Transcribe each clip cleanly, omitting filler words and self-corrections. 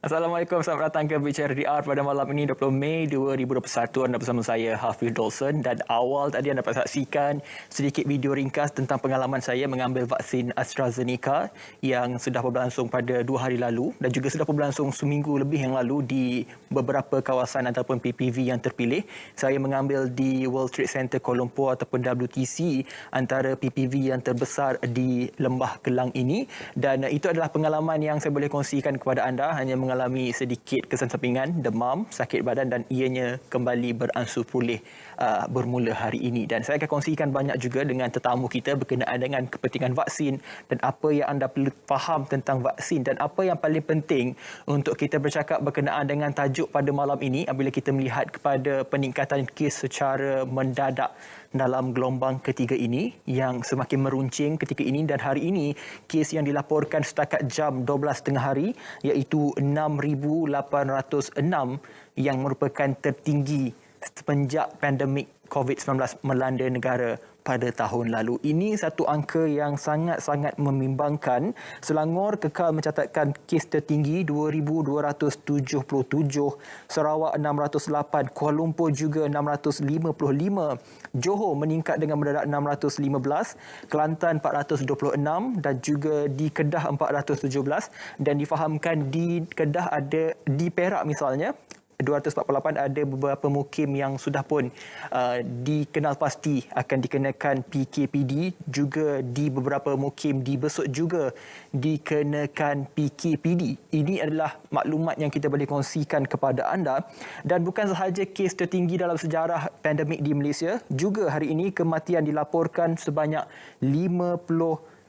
Assalamualaikum, selamat datang ke Bicara DR pada malam ini 20 Mei 2021. Anda bersama saya Hafiz Dawson, dan awal tadi anda dapat saksikan sedikit video ringkas tentang pengalaman saya mengambil vaksin AstraZeneca yang sudah berlangsung pada 2 hari lalu dan juga sudah berlangsung seminggu lebih yang lalu di beberapa kawasan ataupun PPV yang terpilih. Saya mengambil di World Trade Center Kuala Lumpur ataupun WTC, antara PPV yang terbesar di Lembah Kelang ini, dan itu adalah pengalaman yang saya boleh kongsikan kepada anda. Hanya mengalami sedikit kesan sampingan, demam, sakit badan, dan ianya kembali beransur pulih bermula hari ini. Dan saya akan kongsikan banyak juga dengan tetamu kita berkenaan dengan kepentingan vaksin dan apa yang anda perlu faham tentang vaksin, dan apa yang paling penting untuk kita bercakap berkenaan dengan tajuk pada malam ini apabila kita melihat kepada peningkatan kes secara mendadak dalam gelombang ketiga ini yang semakin meruncing ketika ini. Dan hari ini kes yang dilaporkan setakat jam 12.30 hari iaitu 6,806 yang merupakan tertinggi semenjak pandemik COVID-19 melanda negara pada tahun lalu. Ini satu angka yang sangat-sangat membimbangkan. Selangor kekal mencatatkan kes tertinggi 2,277, Sarawak 608, Kuala Lumpur juga 655, Johor meningkat dengan mendadak 615, Kelantan 426 dan juga di Kedah 417, dan difahamkan di Kedah ada, di Perak misalnya 248 ada beberapa mukim yang sudah pun dikenal pasti akan dikenakan PKPD. Juga di beberapa mukim di Besut juga dikenakan PKPD. Ini adalah maklumat yang kita boleh kongsikan kepada anda. Dan bukan sahaja kes tertinggi dalam sejarah pandemik di Malaysia, juga hari ini kematian dilaporkan sebanyak 59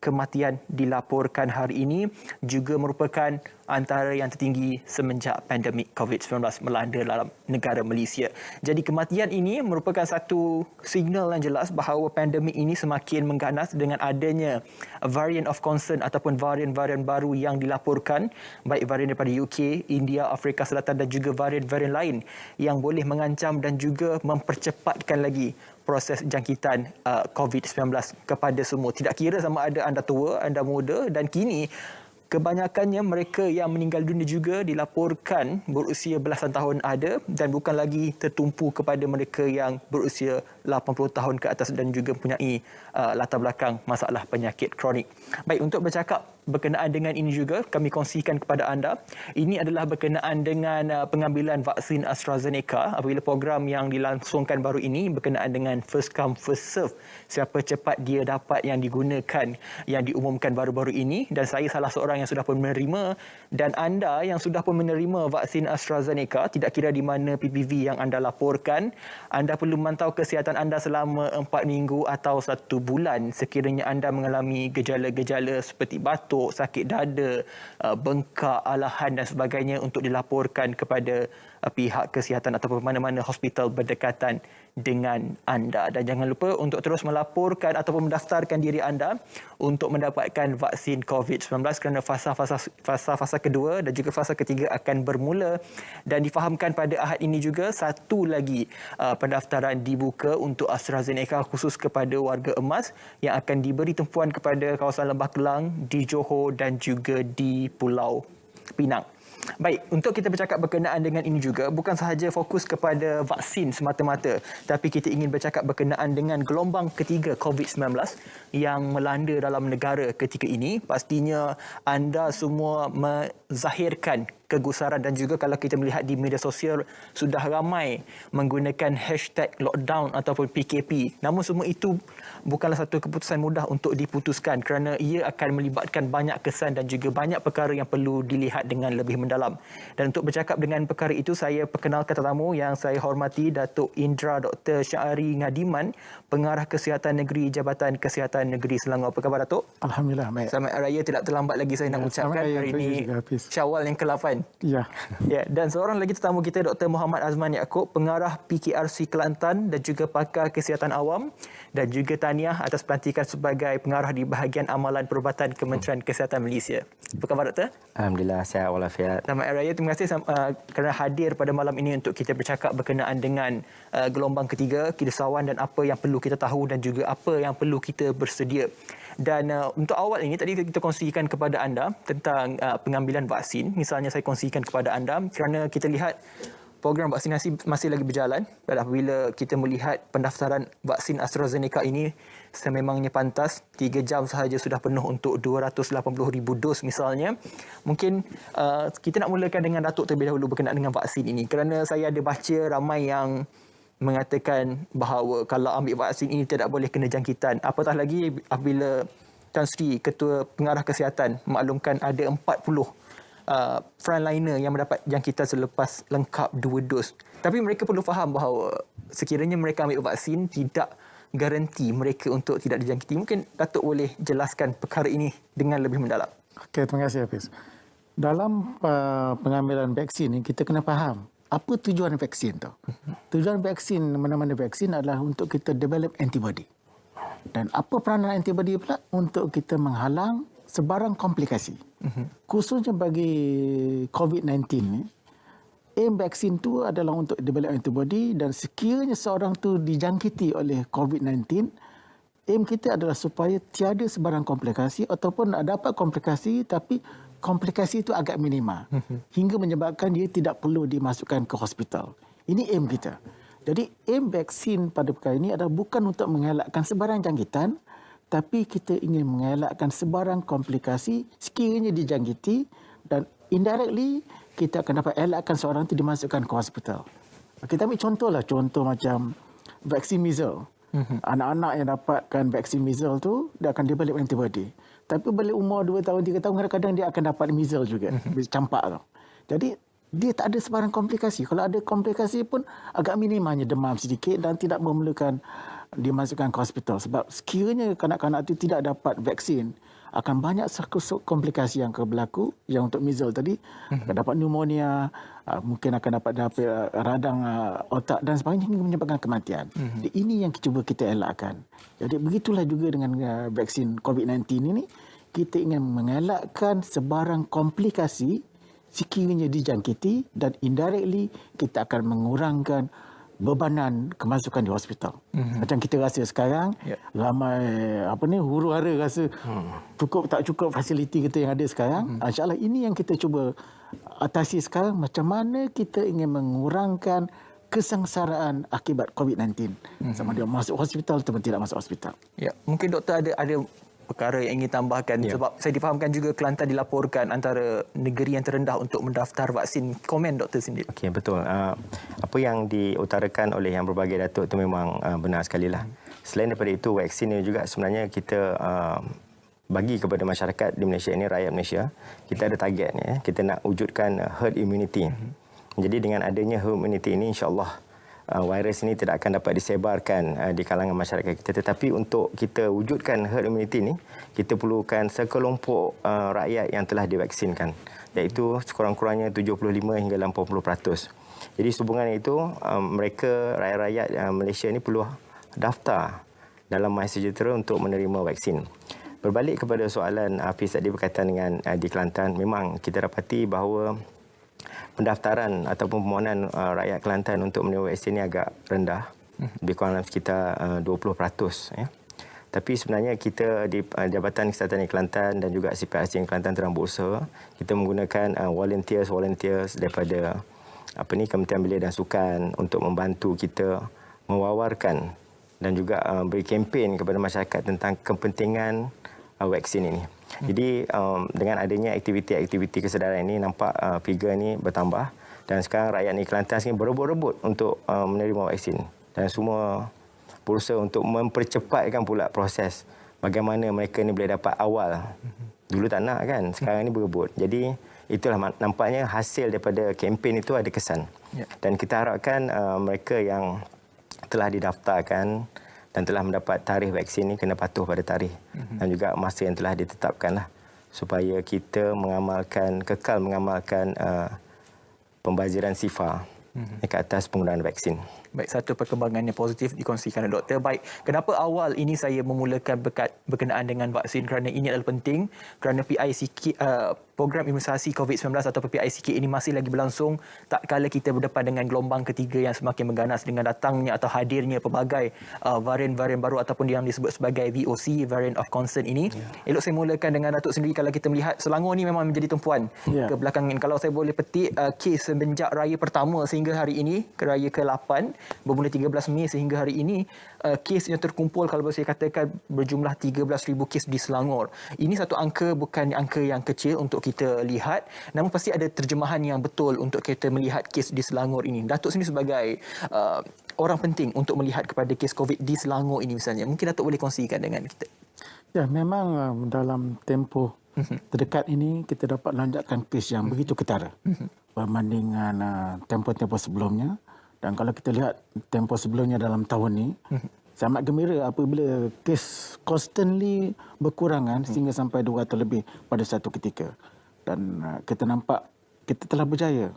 kematian dilaporkan hari ini, juga merupakan antara yang tertinggi semenjak pandemik COVID-19 melanda dalam negara Malaysia. Jadi kematian ini merupakan satu signal yang jelas bahawa pandemik ini semakin mengganas dengan adanya variant of concern ataupun varian-varian baru yang dilaporkan, baik varian daripada UK, India, Afrika Selatan dan juga varian-varian lain yang boleh mengancam dan juga mempercepatkan lagi proses jangkitan COVID-19 kepada semua. Tidak kira sama ada anda tua, anda muda, dan kini kebanyakannya mereka yang meninggal dunia juga dilaporkan berusia belasan tahun ada, dan bukan lagi tertumpu kepada mereka yang berusia 80 tahun ke atas dan juga mempunyai latar belakang masalah penyakit kronik. Baik, untuk bercakap berkenaan dengan ini juga kami kongsikan kepada anda. Ini adalah berkenaan dengan pengambilan vaksin AstraZeneca apabila program yang dilangsungkan baru ini berkenaan dengan first come first serve. Siapa cepat dia dapat yang digunakan, yang diumumkan baru-baru ini, dan saya salah seorang yang sudah pun menerima. Dan anda yang sudah pun menerima vaksin AstraZeneca, tidak kira di mana PPV yang anda laporkan, anda perlu memantau kesihatan anda selama 4 minggu atau 1 bulan sekiranya anda mengalami gejala-gejala seperti batuk, sakit dada, bengkak, alahan dan sebagainya, untuk dilaporkan kepada pihak kesihatan ataupun mana-mana hospital berdekatan dengan anda. Dan jangan lupa untuk terus melaporkan ataupun mendaftarkan diri anda untuk mendapatkan vaksin COVID-19 kerana fasa kedua dan juga fasa ketiga akan bermula. Dan difahamkan pada Ahad ini juga satu lagi pendaftaran dibuka untuk AstraZeneca khusus kepada warga emas yang akan diberi tumpuan kepada kawasan Lembah Kelang, di Johor dan juga di Pulau Pinang. Baik, untuk kita bercakap berkenaan dengan ini juga, bukan sahaja fokus kepada vaksin semata-mata, tapi kita ingin bercakap berkenaan dengan gelombang ketiga COVID-19 yang melanda dalam negara ketika ini. Pastinya anda semua menzahirkan kegusaran dan juga kalau kita melihat di media sosial sudah ramai menggunakan hashtag lockdown ataupun PKP. Namun semua itu bukanlah satu keputusan mudah untuk diputuskan kerana ia akan melibatkan banyak kesan dan juga banyak perkara yang perlu dilihat dengan lebih mendalam. Dan untuk bercakap dengan perkara itu, saya perkenalkan tetamu yang saya hormati, Datuk Indra Dr. Syahari Ngadiman, Pengarah Kesihatan Negeri Jabatan Kesihatan Negeri Selangor. Apa khabar, Datuk? Alhamdulillah, baik. Selamat Raya, tidak terlambat lagi saya nak ucapkan. Hari ini Syawal yang ke-8. Ya. Ya, dan seorang lagi tetamu kita, Dr. Muhammad Azman Yaakob, Pengarah PKRC Kelantan dan juga Pakar Kesihatan Awam, dan juga tahniah atas pelantikan sebagai pengarah di bahagian amalan perubatan Kementerian Kesihatan Malaysia. Apa khabar, Doktor? Alhamdulillah, sihat walafiat. Selamat Raya. Terima kasih kerana hadir pada malam ini untuk kita bercakap berkenaan dengan gelombang ketiga, kilauan dan apa yang perlu kita tahu dan juga apa yang perlu kita bersedia. Dan untuk awal ini, tadi kita kongsikan kepada anda tentang pengambilan vaksin. Misalnya saya kongsikan kepada anda kerana kita lihat program vaksinasi masih lagi berjalan. Dan apabila kita melihat pendaftaran vaksin AstraZeneca ini sememangnya pantas, 3 jam sahaja sudah penuh untuk 280,000 dos misalnya. Mungkin kita nak mulakan dengan Datuk terlebih dahulu berkenaan dengan vaksin ini. Kerana saya ada baca ramai yang mengatakan bahawa kalau ambil vaksin ini tidak boleh kena jangkitan. Apatah lagi apabila Tan Sri, Ketua Pengarah Kesihatan, maklumkan ada 40 frontliner yang mendapat jangkitan selepas lengkap 2 dos. Tapi mereka perlu faham bahawa sekiranya mereka ambil vaksin, tidak garanti mereka untuk tidak dijangkiti. Mungkin Datuk boleh jelaskan perkara ini dengan lebih mendalam. Okey, terima kasih Hafiz. Dalam pengambilan vaksin ini, kita kena faham apa tujuan vaksin tu. Tujuan vaksin, mana-mana vaksin adalah untuk kita develop antibody. Dan apa peranan antibody pula? Untuk kita menghalang sebarang komplikasi. Khususnya bagi COVID-19 ni, aim vaksin tu adalah untuk develop antibody, dan sekiranya seorang tu dijangkiti oleh COVID-19, aim kita adalah supaya tiada sebarang komplikasi ataupun dapat komplikasi tapi komplikasi itu agak minima hingga menyebabkan dia tidak perlu dimasukkan ke hospital. Ini aim kita. Jadi aim vaksin pada perkara ini adalah bukan untuk mengelakkan sebarang jangkitan, tapi kita ingin mengelakkan sebarang komplikasi sekiranya dijangkiti, dan indirectly kita akan dapat elakkan seorang itu dimasukkan ke hospital. Kita ambil contoh macam vaksin measles. Anak-anak yang dapatkan vaksin measles tu, dia akan develop antibody. Tapi balik umur 2 tahun, 3 tahun, kadang-kadang dia akan dapat measles juga. Campak tu. Jadi, dia tak ada sebarang komplikasi. Kalau ada komplikasi pun agak minimanya demam sedikit dan tidak memerlukan dimasukkan ke hospital. Sebab sekiranya kanak-kanak itu tidak dapat vaksin, akan banyak komplikasi yang berlaku. Yang untuk measles tadi, akan dapat pneumonia, mungkin akan dapat radang otak dan sebagainya hingga menyebabkan kematian. Jadi ini yang cuba kita elakkan. Jadi begitulah juga dengan vaksin COVID-19 ini, kita ingin mengelakkan sebarang komplikasi sekiranya dijangkiti, dan indirectly kita akan mengurangkan bebanan kemasukan di hospital. Macam kita rasa sekarang, ramai huru-hara rasa cukup tak cukup fasiliti kita yang ada sekarang. InsyaAllah ini yang kita cuba atasi sekarang, macam mana kita ingin mengurangkan kesengsaraan akibat COVID-19. Sama dia masuk hospital ataupun tidak masuk hospital. Ya, mungkin doktor ada perkara yang ingin tambahkan, sebab saya difahamkan juga Kelantan dilaporkan antara negeri yang terendah untuk mendaftar vaksin. Komen doktor sendiri. Okey, betul. Apa yang diutarakan oleh yang berbagai datuk itu memang benar sekali lah. Selain daripada itu, vaksin ini juga sebenarnya kita bagi kepada masyarakat di Malaysia ini, rakyat Malaysia, kita ada targetnya. Kita nak wujudkan herd immunity. Jadi dengan adanya herd immunity ini, insya-Allah virus ini tidak akan dapat disebarkan di kalangan masyarakat kita. Tetapi untuk kita wujudkan herd immunity ini, kita perlukan sekelompok rakyat yang telah divaksinkan, iaitu sekurang-kurangnya 75 hingga 80%. Jadi sehubungan itu, mereka rakyat-rakyat Malaysia ini perlu daftar dalam MySejahtera untuk menerima vaksin. Berbalik kepada soalan Hafiz tadi berkaitan dengan di Kelantan, memang kita dapati bahawa pendaftaran ataupun permohonan rakyat Kelantan untuk menerima vaksin ini agak rendah, lebih kurang dalam sekitar 20%. Ya. Tapi sebenarnya kita di Jabatan Kesihatan di Kelantan dan juga CPRC di Kelantan sedang berusaha. Kita menggunakan volunteers daripada Kementerian Belia dan Sukan untuk membantu kita mewawarkan dan juga beri kempen kepada masyarakat tentang kepentingan vaksin ini. Jadi dengan adanya aktiviti-aktiviti kesedaran ini, nampak figure ini bertambah dan sekarang rakyat Negeri Kelantan ini berebut-rebut untuk menerima vaksin dan semua berusaha untuk mempercepatkan pula proses bagaimana mereka ni boleh dapat awal. Dulu tak nak kan, sekarang ni berebut. Jadi itulah nampaknya hasil daripada kempen itu ada kesan. Dan kita harapkan mereka yang telah didaftarkan dan telah mendapat tarikh vaksin ini kena patuh pada tarikh dan juga masa yang telah ditetapkanlah supaya kita kekal mengamalkan pembaziran SIFA ke atas penggunaan vaksin. Baik, satu perkembangan yang positif dikongsikan oleh doktor. Baik, kenapa awal ini saya memulakan berkenaan dengan vaksin? Kerana ini adalah penting, kerana PICK, program imunisasi COVID-19 atau PICK ini masih lagi berlangsung tak kala kita berdepan dengan gelombang ketiga yang semakin mengganas dengan datangnya atau hadirnya pelbagai varian-varian baru ataupun yang disebut sebagai VOC, variant of concern ini. Elok saya mulakan dengan Datuk sendiri. Kalau kita melihat Selangor ni memang menjadi tumpuan kebelakangan. Kalau saya boleh petik kes semenjak raya pertama sehingga hari ini, ke raya ke-8 bermula 13 Mei sehingga hari ini, kes yang terkumpul kalau boleh saya katakan berjumlah 13,000 kes di Selangor. Ini satu angka, bukan angka yang kecil untuk kita lihat, namun pasti ada terjemahan yang betul untuk kita melihat kes di Selangor ini. Datuk sendiri sebagai orang penting untuk melihat kepada kes COVID di Selangor ini misalnya, mungkin Datuk boleh kongsikan dengan kita. Ya, memang dalam tempoh terdekat ini kita dapat lonjakan kes yang begitu ketara berbandingan tempoh-tempoh sebelumnya. Dan kalau kita lihat tempoh sebelumnya dalam tahun ini, saya amat gembira apabila kes constantly berkurangan sehingga sampai 200 lebih pada satu ketika. Dan kita nampak kita telah berjaya.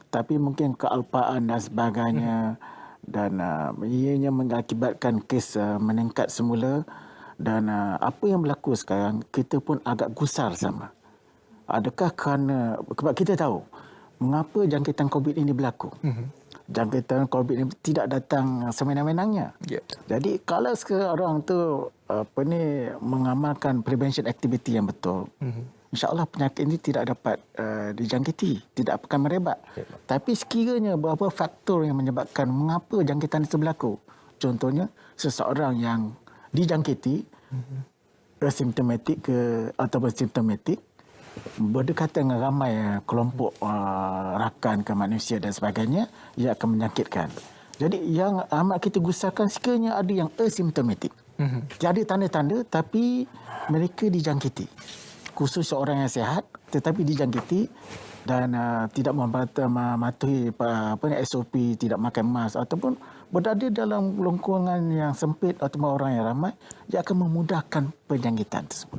Tapi mungkin kealpaan dan sebagainya dan ianya mengakibatkan kes meningkat semula. Dan apa yang berlaku sekarang, kita pun agak gusar sama. Adakah kerana, sebab kita tahu mengapa jangkitan COVID ini berlaku. Jangkitan COVID ini tidak datang semena-menanya. Jadi kalau seorang tu mengamalkan prevention activity yang betul, insya-Allah penyakit ini tidak dapat dijangkiti, tidak akan merebak. Tapi sekiranya beberapa faktor yang menyebabkan mengapa jangkitan itu berlaku. Contohnya seseorang yang dijangkiti asimptomatik ataupun simptomatik, berdekatan dengan ramai kelompok rakan ke manusia dan sebagainya, ia akan menyakitkan. Jadi yang amat kita gusarkan sekiranya ada yang asimptomatik. Jadi tanda-tanda tapi mereka dijangkiti. Khusus seorang yang sihat tetapi dijangkiti dan tidak mematuhi SOP, tidak makan mask ataupun berada dalam lingkungan yang sempit atau orang yang ramai, ia akan memudahkan penjangkitan tersebut.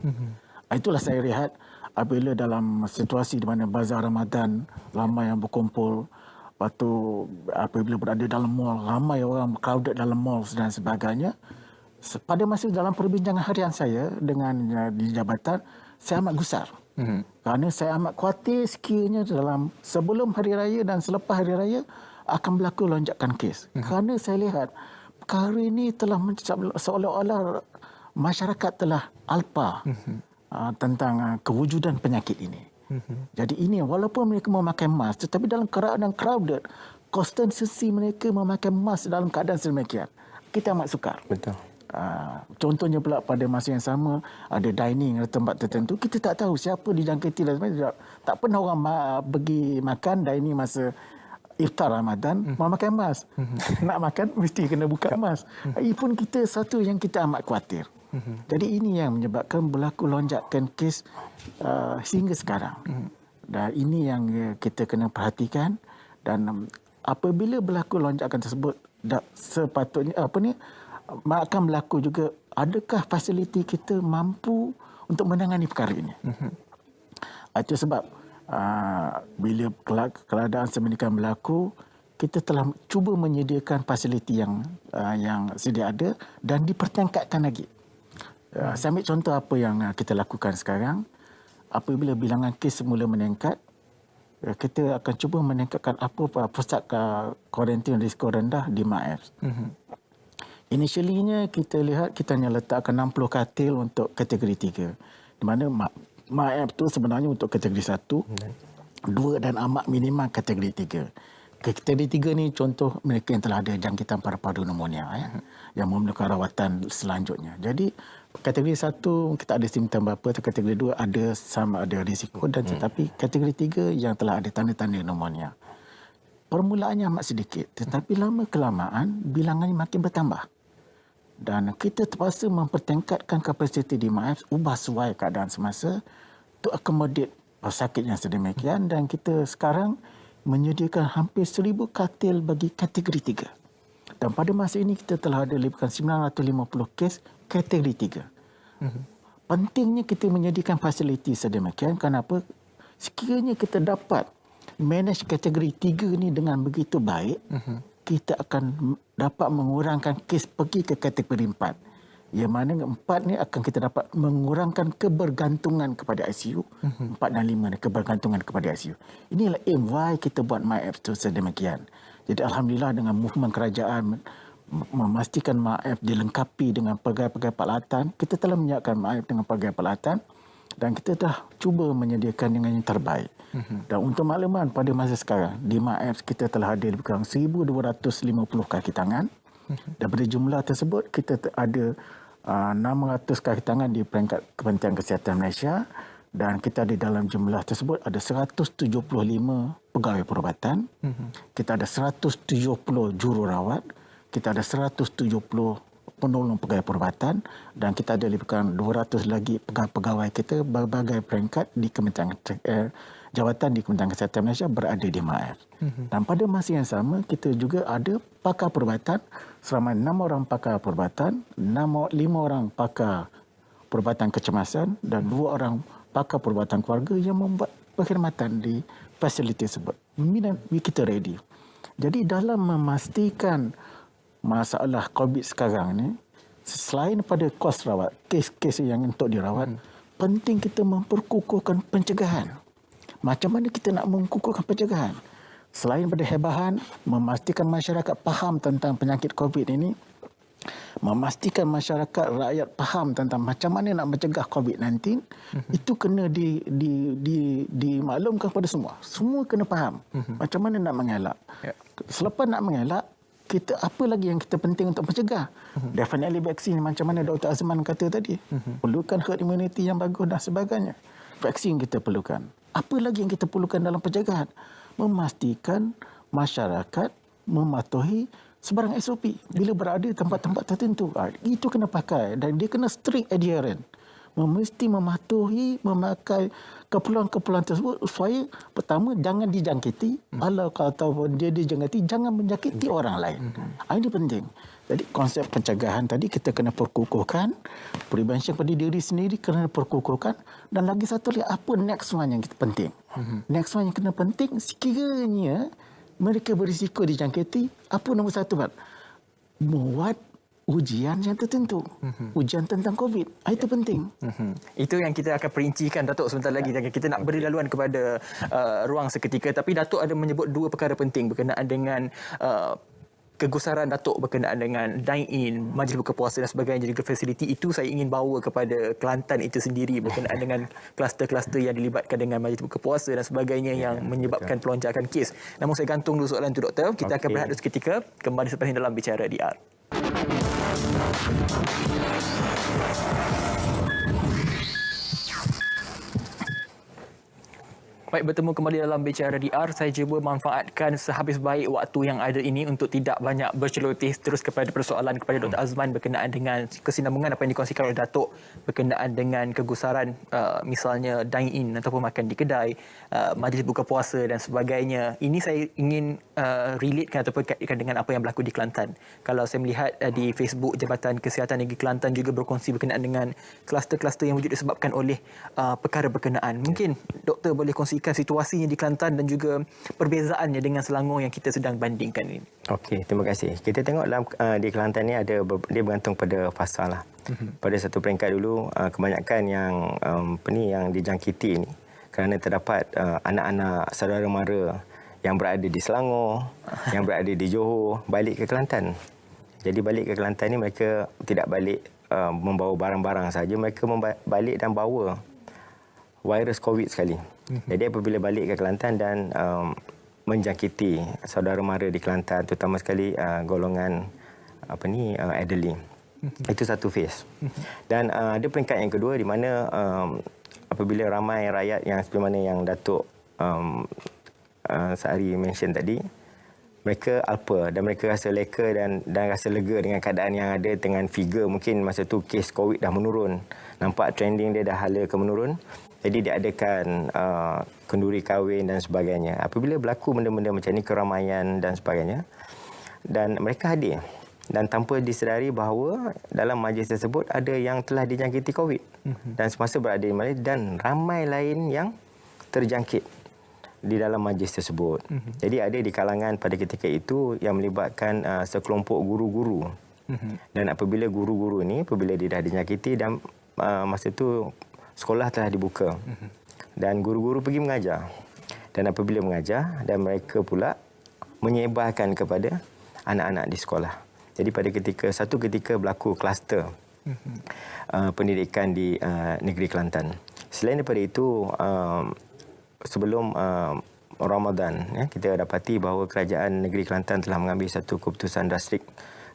Itulah saya lihat apabila dalam situasi di mana bazar Ramadan ramai yang berkumpul, lepas tu apabila berada dalam mall, ramai orang crowded dalam mall dan sebagainya. Pada masa dalam perbincangan harian saya dengan di jabatan, saya amat gusar. Kerana saya amat khawatir sekiranya dalam sebelum hari raya dan selepas hari raya akan berlaku lonjakan kes. Kerana saya lihat perkara ini telah seolah-olah masyarakat telah alpa tentang kewujudan penyakit ini. Jadi ini walaupun mereka memakai mask, tetapi dalam keadaan crowded, konsistensi mereka memakai mask dalam keadaan sedemikian, kita amat sukar. Betul. Contohnya pula pada masa yang sama ada dining di tempat tertentu, kita tak tahu siapa dijangkiti dan sebagainya. Tak pernah orang pergi makan dining masa iftar Ramadan memakai mask. Nak makan mesti kena buka mask. Ini pun kita satu yang kita amat khawatir. Jadi ini yang menyebabkan berlaku lonjakan kes sehingga sekarang. Dan ini yang kita kena perhatikan. Dan apabila berlaku lonjakan tersebut, sepatutnya akan berlaku juga, adakah fasiliti kita mampu untuk menangani perkara ini. Itu sebab bila keadaan sedemikian berlaku, kita telah cuba menyediakan fasiliti yang sedia ada dan dipertingkatkan lagi. Saya ambil contoh apa yang kita lakukan sekarang. Apabila bilangan kes semula meningkat, kita akan cuba meningkatkan pusat kuarantin risiko rendah di MAEPS. Initially-nya kita lihat kita hanya letakkan 60 katil untuk kategori 3. Di mana MAEPS itu sebenarnya untuk kategori 1, 2 dan amat minimal kategori 3. Kategori 3 ni contoh mereka yang telah ada jangkitan paru-paru pneumonia yang memerlukan rawatan selanjutnya. Jadi kategori 1 kita ada simptom berapa, kategori 2 ada sama ada risiko dan tetapi kategori 3 yang telah ada tanda-tanda pneumonia. Permulaannya amat sedikit tetapi lama kelamaan bilangannya makin bertambah. Dan kita terpaksa mempertingkatkan kapasiti di MAF ubah suai keadaan semasa untuk akomodat pesakit yang sedemikian dan kita sekarang menyediakan hampir 1,000 katil bagi kategori 3. Dan pada masa ini kita telah ada lebih kurang 950 kes kategori 3. Pentingnya kita menyediakan fasiliti sedemikian. Kenapa? Sekiranya kita dapat manage kategori 3 ni dengan begitu baik, kita akan dapat mengurangkan kes pergi ke kategori 4. Yang mana 4 ni akan kita dapat mengurangkan kebergantungan kepada ICU. 4 dan 5 ni kebergantungan kepada ICU. Inilah aim why kita buat MyApp tu sedemikian. Jadi Alhamdulillah dengan movement kerajaan memastikan MyApp dilengkapi dengan pelbagai-pelbagai peralatan. Kita telah menyiapkan MyApp dengan pelbagai peralatan dan kita dah cuba menyediakan dengan yang terbaik. Dan untuk makluman pada masa sekarang di MyApp kita telah ada lebih kurang 1,250 kaki tangan. Dan pada jumlah tersebut kita ada 600 kaki tangan di peringkat Kementerian Kesihatan Malaysia dan kita ada dalam jumlah tersebut ada 175 pegawai perubatan. Kita ada 170 jururawat. Kita ada 170 penolong pegawai perubatan dan kita ada lebih kurang 200 lagi pegawai kita berbagai peringkat di Kementerian jawatan di Kementerian Kesihatan Malaysia berada di MAF. Dan pada masa yang sama kita juga ada pakar perubatan seramai 6 orang pakar perubatan, 5 orang pakar perubatan kecemasan dan 2 orang pakar perubatan keluarga yang membuat perkhidmatan di fasiliti tersebut. Kita ready. Jadi dalam memastikan masalah COVID sekarang ni, selain pada kos rawat, kes-kes yang untuk dirawat, penting kita memperkukuhkan pencegahan. Macam mana kita nak mengukuhkan pencegahan? Selain pada hebahan, memastikan masyarakat faham tentang penyakit COVID ini, memastikan masyarakat rakyat faham tentang macam mana nak mencegah COVID-19, itu kena dimaklumkan kepada semua. Semua kena faham macam mana nak mengelak. Selepas nak mengelak, kita apa lagi yang kita penting untuk mencegah? Definitely vaksin macam mana Dr. Azman kata tadi. Perlukan herd immunity yang bagus dan sebagainya. Vaksin kita perlukan. Apa lagi yang kita perlukan dalam pencegahan? Memastikan masyarakat mematuhi sebarang SOP bila berada di tempat-tempat tertentu. Itu kena pakai dan dia kena strict adherent. Mesti mematuhi, memakai keperluan-keperluan tersebut supaya pertama jangan dijangkiti. Kalau dia dijangkiti, jangan menjangkiti orang lain. Ini penting. Jadi konsep pencegahan tadi kita kena perkukuhkan, prevention pada diri sendiri kena perkukuhkan dan lagi satu lagi apa next one yang kita penting. Next one yang kena penting sekiranya mereka berisiko dijangkiti, apa nombor satu Pak? Buat ujian yang tertentu. Ujian tentang COVID. Itu penting. Itu yang kita akan perincikan Datuk sebentar lagi. Kita nak beri laluan kepada ruang seketika. Tapi Datuk ada menyebut 2 perkara penting berkenaan dengan kegusaran Datuk berkenaan dengan dine-in, majlis buka puasa dan sebagainya, juga fasiliti itu saya ingin bawa kepada Kelantan itu sendiri berkenaan dengan kluster-kluster yang dilibatkan dengan majlis buka puasa dan sebagainya yang menyebabkan pelonjakan kes. Namun saya gantung dulu soalan itu Doktor. Kita akan berehat seketika, kembali selepas ini dalam Bicara DR. Baik, bertemu kembali dalam Bicara DR. Saya cuba manfaatkan sehabis baik waktu yang ada ini untuk tidak banyak berceloteh terus kepada persoalan kepada Dr. Azman berkenaan dengan kesinambungan apa yang dikongsikan oleh Datuk berkenaan dengan kegusaran misalnya dine-in ataupun makan di kedai, majlis buka puasa dan sebagainya. Ini saya ingin relatekan ataupun kaitkan dengan apa yang berlaku di Kelantan. Kalau saya melihat di Facebook Jabatan Kesihatan Negeri Kelantan juga berkongsi berkenaan dengan kluster-kluster yang wujud disebabkan oleh perkara berkenaan. Mungkin Doktor boleh kongsi situasinya di Kelantan dan juga perbezaannya dengan Selangor yang kita sedang bandingkan ini. Okey, terima kasih. Kita tengok dalam di Kelantan ni dia bergantung pada fasa lah. Pada satu peringkat dulu kebanyakan yang dijangkiti ni kerana terdapat anak-anak saudara mara yang berada di Selangor, yang berada di Johor balik ke Kelantan. Jadi balik ke Kelantan ni mereka tidak balik membawa barang-barang saja, mereka balik dan bawa virus COVID sekali. Jadi apabila balik ke Kelantan dan menjangkiti saudara mara di Kelantan, terutama sekali golongan elderly, Itu satu phase. Dan ada peringkat yang kedua di mana apabila ramai rakyat yang seperti mana yang Datuk Sehari mention tadi, mereka alpa dan mereka rasa leka dan rasa lega dengan keadaan yang ada, dengan figure mungkin masa tu kes COVID dah menurun. Nampak trending dia dah hala ke menurun. Jadi dia adakan kenduri kahwin dan sebagainya. Apabila berlaku benda-benda macam ni, keramaian dan sebagainya, dan mereka hadir dan tanpa disedari bahawa dalam majlis tersebut ada yang telah dijangkiti COVID dan semasa berada di majlis, dan ramai lain yang terjangkit di dalam majlis tersebut. Jadi ada di kalangan pada ketika itu yang melibatkan sekelompok guru-guru. Dan apabila guru-guru ni, apabila dia dah dijangkiti dan masa tu sekolah telah dibuka. Dan guru-guru pergi mengajar. Dan apabila mengajar, dan mereka pula menyebarkan kepada anak-anak di sekolah. Jadi pada satu ketika berlaku kluster pendidikan di negeri Kelantan. Selain daripada itu, sebelum Ramadan, kita dapati bahawa kerajaan negeri Kelantan telah mengambil satu keputusan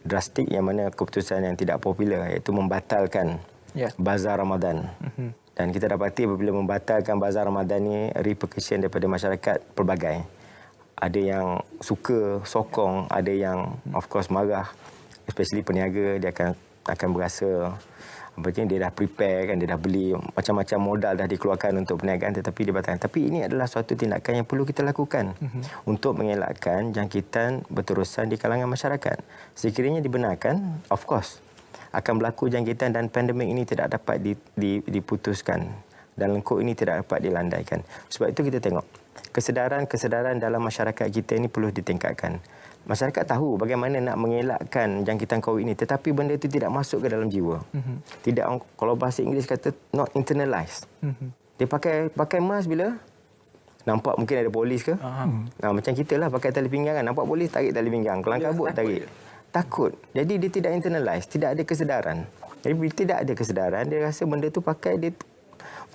drastik yang mana keputusan yang tidak popular, iaitu membatalkan bazar Ramadan. Dan kita dapati apabila membatalkan bazar Ramadan ni, repercussion daripada masyarakat pelbagai. Ada yang suka, sokong, ada yang of course marah, especially peniaga. Dia akan berasa dia dah prepare kan, dia dah beli macam-macam modal dah dikeluarkan untuk perniagaan, tetapi dibatalkan. Tapi ini adalah suatu tindakan yang perlu kita lakukan untuk mengelakkan jangkitan berterusan di kalangan masyarakat. Sekiranya dibenarkan, of course akan berlaku jangkitan dan pandemik ini tidak dapat diputuskan dan lengkuk ini tidak dapat dilandaikan. Sebab itu kita tengok kesedaran dalam masyarakat kita ini perlu ditingkatkan. Masyarakat tahu bagaimana nak mengelakkan jangkitan COVID ini, tetapi benda itu tidak masuk ke dalam jiwa. Tidak, kalau bahasa Inggeris kata not internalized. Dia pakai mask bila nampak mungkin ada polis ke. Macam kita lah pakai tali pinggang kan, nampak polis tarik tali pinggang, kelang kabut tarik. Takut. Jadi dia tidak internalize, tidak ada kesedaran. Jadi bila tidak ada kesedaran, dia rasa benda tu pakai dia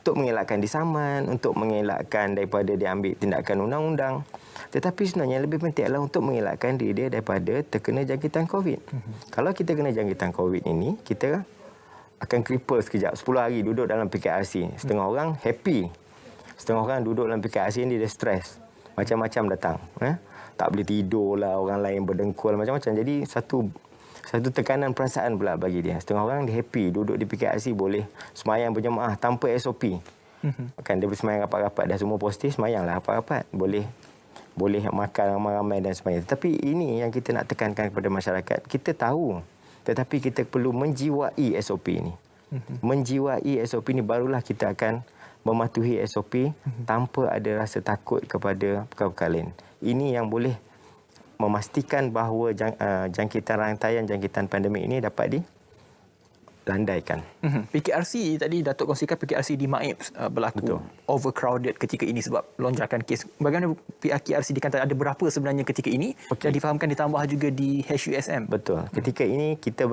untuk mengelakkan disaman, untuk mengelakkan daripada dia ambil tindakan undang-undang. Tetapi sebenarnya lebih penting adalah untuk mengelakkan diri dia daripada terkena jangkitan COVID. Kalau kita kena jangkitan COVID ini, kita akan cripple sekejap. 10 hari duduk dalam PKRC. Setengah orang happy. Setengah orang duduk dalam PKRC ini dia stres. Macam-macam datang. Tak boleh tidur lah, orang lain berdengkul, macam-macam. Jadi satu tekanan perasaan pula bagi dia. Setengah orang dia happy duduk di PKRC, boleh semayang berjemaah tanpa SOP. Kan dia bersemayang rapat-rapat, dah semua positif, semayanglah rapat-rapat. Boleh makan ramai-ramai dan sebagainya. Tapi ini yang kita nak tekankan kepada masyarakat. Kita tahu, tetapi kita perlu menjiwai SOP ini. Menjiwai SOP ini, barulah kita akan mematuhi SOP tanpa ada rasa takut kepada perkara lain. Ini yang boleh memastikan bahawa jangkitan rantaian jangkitan pandemik ini dapat dilandaikan. PKRC tadi Datuk kongsikan PKRC di Maib berlaku overcrowded ketika ini sebab lonjakan kes. Bagaimana PKRC di Kelantan, ada berapa sebenarnya ketika ini? Dan difahamkan ditambah juga di HUSM. Betul. Ketika ini kita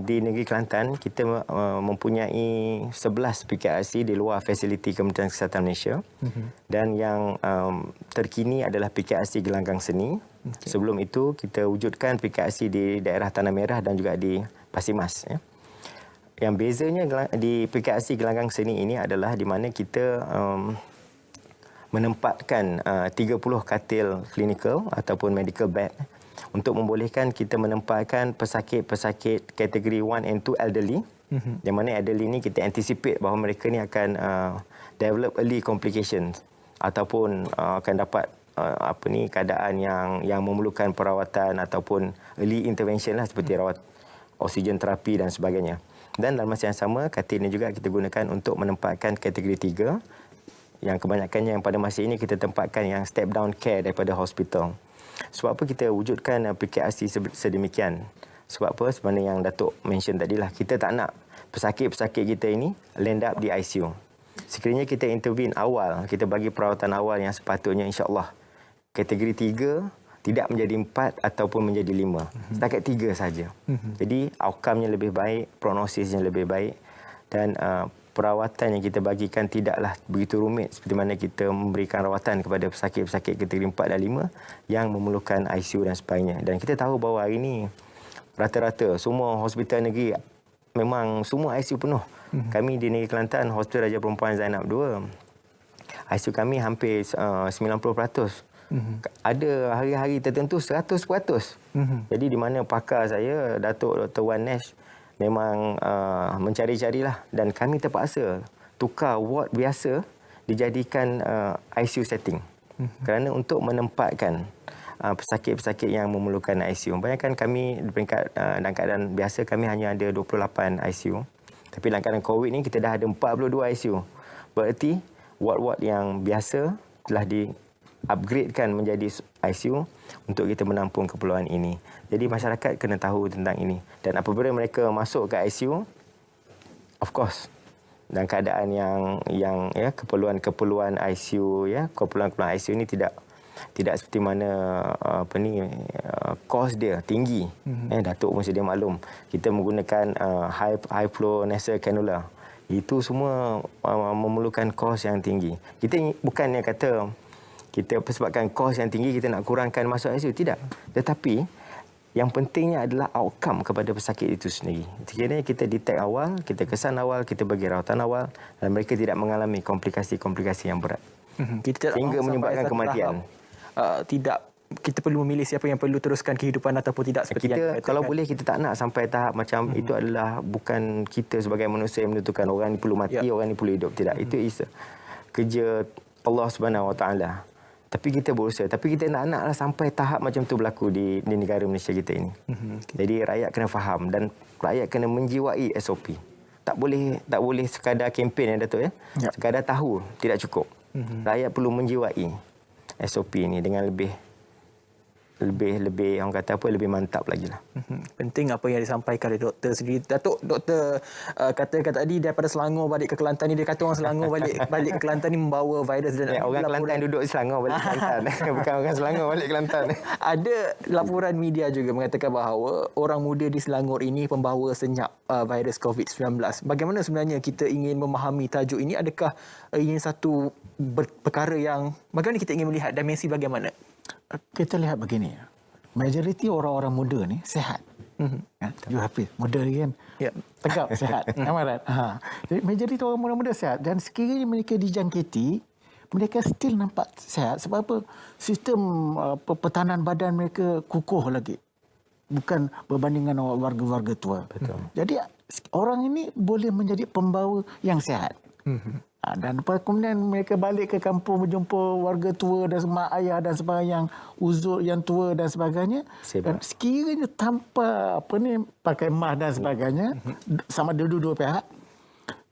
di negeri Kelantan kita mempunyai 11 PKRC di luar fasiliti Kementerian Kesihatan Malaysia. Dan yang terkini adalah PKRC Gelanggang Seni. Sebelum itu kita wujudkan PKRC di daerah Tanah Merah dan juga di Pasir Mas. Yang bezanya di PKRC Gelanggang Seni ini adalah di mana kita menempatkan 30 katil klinikal ataupun medical bed untuk membolehkan kita menempatkan pesakit-pesakit kategori 1 and 2 elderly. Yang mana elderly ni kita anticipate bahawa mereka ni akan develop early complications ataupun akan dapat keadaan yang memerlukan perawatan ataupun early intervention lah, seperti rawat oksigen terapi dan sebagainya. Dan dalam masa yang sama, katil ini juga kita gunakan untuk menempatkan kategori 3 yang kebanyakannya yang pada masa ini kita tempatkan yang step down care daripada hospital. Sebab apa kita wujudkan PKRC sedemikian? Sebab apa? Sebenarnya yang Datuk mention tadilah, kita tak nak pesakit-pesakit kita ini land up di ICU. Sekiranya kita intervene awal, kita bagi perawatan awal yang sepatutnya, insya-Allah kategori 3 tidak menjadi 4 ataupun menjadi 5. Setakat 3 saja. Jadi outcome-nya lebih baik, prognosisnya lebih baik, dan perawatan yang kita bagikan tidaklah begitu rumit seperti mana kita memberikan rawatan kepada pesakit-pesakit kategori 4 dan 5 yang memerlukan ICU dan sebagainya. Dan kita tahu bahawa hari ini rata-rata semua hospital negeri memang semua ICU penuh. Kami di Negeri Kelantan, Hospital Raja Perempuan Zainab 2, ICU kami hampir 90%. Ada hari-hari tertentu 100%. Jadi di mana pakar saya, Datuk Dr. Wan Nash, memang mencari-carilah dan kami terpaksa tukar ward biasa dijadikan ICU setting. Kerana untuk menempatkan pesakit-pesakit yang memerlukan ICU. Bayangkan kami di peringkat dalam keadaan biasa kami hanya ada 28 ICU. Tapi dalam keadaan COVID ni kita dah ada 42 ICU. Berarti ward-ward yang biasa telah di-upgradekan menjadi ICU untuk kita menampung keperluan ini. Jadi masyarakat kena tahu tentang ini. Dan apabila mereka masuk ke ICU, of course, dalam keadaan yang ya, keperluan ICU, ya, keperluan ICU ini tidak seperti mana kos dia tinggi. Datuk pun sedia maklum. Kita menggunakan high flow nasal cannula. Itu semua memerlukan kos yang tinggi. Kita bukannya kata kita sebabkan kos yang tinggi kita nak kurangkan masuk ICU, tidak. Tetapi yang pentingnya adalah outcome kepada pesakit itu sendiri. Sekiranya kita detect awal, kita kesan awal, kita bagi rawatan awal dan mereka tidak mengalami komplikasi-komplikasi yang berat. Kita sehingga menyebabkan kematian. Kita perlu memilih siapa yang perlu teruskan kehidupan ataupun tidak seperti yang kalau boleh kita tak nak sampai tahap macam itu adalah bukan kita sebagai manusia yang menentukan orang ni perlu mati, orang ni perlu hidup. Tidak, itu is kerja Allah Subhanahu Wa Taala. Tapi kita berusaha. Tapi kita nak-naklah sampai tahap macam tu berlaku di negara Malaysia kita ini. Jadi rakyat kena faham dan rakyat kena menjiwai SOP. Tak boleh sekadar kempen ya Datuk ya. Sekadar tahu tidak cukup. Rakyat perlu menjiwai SOP ini dengan lebih orang kata apa, lebih mantap lagi lah. Penting apa yang disampaikan oleh doktor sendiri. Datuk, doktor katakan tadi daripada Selangor balik ke Kelantan ni, dia kata orang Selangor balik ke Kelantan ni membawa virus dan orang Kelantan duduk di Selangor balik ke Kelantan. Bukan orang Selangor balik ke Kelantan. Ada laporan media juga mengatakan bahawa orang muda di Selangor ini pembawa senyap virus COVID-19. Bagaimana sebenarnya kita ingin memahami tajuk ini? Adakah ini satu perkara yang bagaimana kita ingin melihat dimensi bagaimana? Kita lihat begini, majoriti orang-orang muda ni sihat. You hafiz, muda kan, tegap, sihat. Amarat. Jadi majoriti orang muda sihat dan sekiranya mereka dijangkiti, mereka still nampak sihat. Sebab apa? Sistem pertahanan badan mereka kukuh lagi. Bukan berbanding dengan warga-warga tua. Betul. Jadi orang ini boleh menjadi pembawa yang sihat. Dan kemudian mereka balik ke kampung berjumpa warga tua dan mak ayah dan sebagainya yang uzur, yang tua dan sebagainya. Dan sekiranya tanpa pakai mask dan sebagainya, sama dua-dua pihak,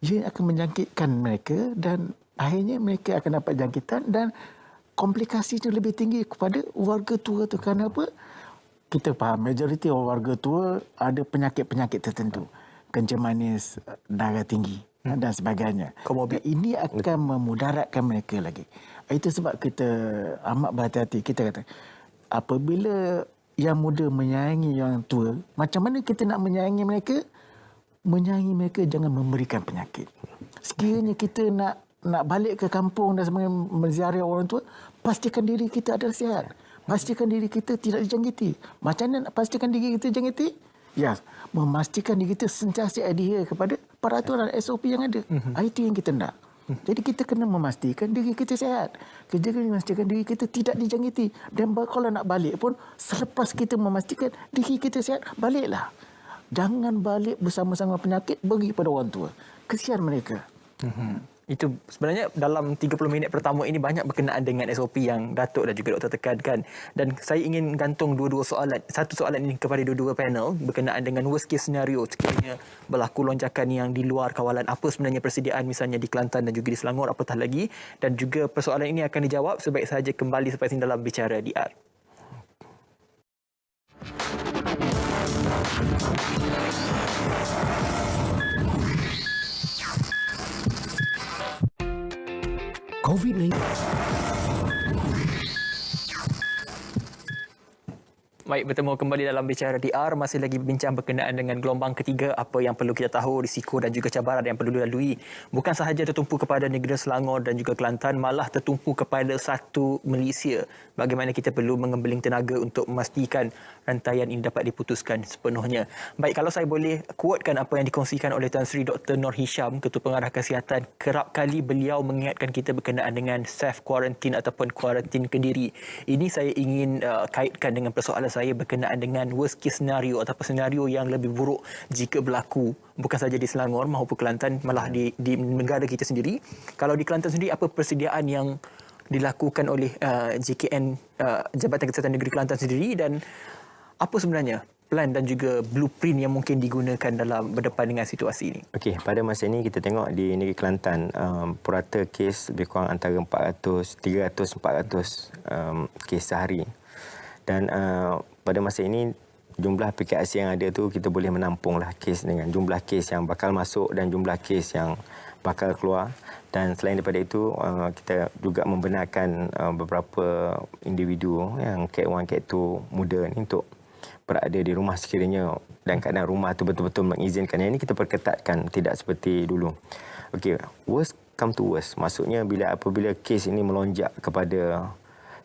ia akan menjangkitkan mereka dan akhirnya mereka akan dapat jangkitan dan komplikasinya lebih tinggi kepada warga tua tu. Kenapa? Kita faham majoriti warga tua ada penyakit-penyakit tertentu. Kencing manis, darah tinggi dan sebagainya. Ini akan memudaratkan mereka lagi. Itu sebab kita amat berhati-hati. Kita kata, apabila yang muda menyayangi yang tua, macam mana kita nak menyayangi mereka? Menyayangi mereka jangan memberikan penyakit. Sekiranya kita nak balik ke kampung dan sebagainya, menziarah orang tua, pastikan diri kita adalah sihat. Pastikan diri kita tidak dijangkiti. Macam mana nak pastikan diri kita dijangkiti? Memastikan diri kita sentiasa adhere kepada peraturan SOP yang ada. Itu yang kita nak. Jadi kita kena memastikan diri kita sihat. Kita kena memastikan diri kita tidak dijangkiti. Dan kalau nak balik pun, selepas kita memastikan diri kita sihat, baliklah. Jangan balik bersama-sama penyakit bagi pada orang tua. Kesian mereka. Itu sebenarnya dalam 30 minit pertama ini banyak berkenaan dengan SOP yang Datuk dan juga Doktor tekankan. Dan saya ingin gantung dua-dua soalan. Satu soalan ini kepada dua-dua panel berkenaan dengan worst case scenario sekiranya berlaku lonjakan yang di luar kawalan. Apa sebenarnya persediaan misalnya di Kelantan dan juga di Selangor, apatah lagi. Dan juga persoalan ini akan dijawab sebaik sahaja kembali selepas ini dalam Bicara DR. Baik, bertemu kembali dalam Bicara DR. Masih lagi bincang berkenaan dengan gelombang ketiga, apa yang perlu kita tahu, risiko dan juga cabaran yang perlu dilalui. Bukan sahaja tertumpu kepada negara Selangor dan juga Kelantan, malah tertumpu kepada satu Malaysia. Bagaimana kita perlu mengembeling tenaga untuk memastikan rantaian ini dapat diputuskan sepenuhnya. Baik, kalau saya boleh quotekan apa yang dikongsikan oleh Tan Sri Dr. Nur Hisham, Ketua Pengarah Kesihatan, kerap kali beliau mengingatkan kita berkenaan dengan self-quarantine ataupun kuarantin kendiri. Ini saya ingin kaitkan dengan persoalan saya berkenaan dengan worst case scenario ataupun senario yang lebih buruk jika berlaku bukan saja di Selangor maupun Kelantan, malah di negara kita sendiri. Kalau di Kelantan sendiri, apa persediaan yang dilakukan oleh JKN, Jabatan Kesihatan Negeri Kelantan sendiri, dan apa sebenarnya plan dan juga blueprint yang mungkin digunakan dalam berdepan dengan situasi ini? Okey, pada masa ini kita tengok di negeri Kelantan, purata kes lebih kurang antara 300-400 kes sehari. Dan pada masa ini jumlah PKRC yang ada tu kita boleh menampunglah kes dengan jumlah kes yang bakal masuk dan jumlah kes yang bakal keluar. Dan selain daripada itu, kita juga membenarkan beberapa individu yang Cat 1, Cat 2 muda ni untuk berada di rumah sekiranya dan keadaan rumah tu betul-betul mengizinkan. Yang ini kita perketatkan, tidak seperti dulu. Okey, worst come to worst. Maksudnya apabila kes ini melonjak kepada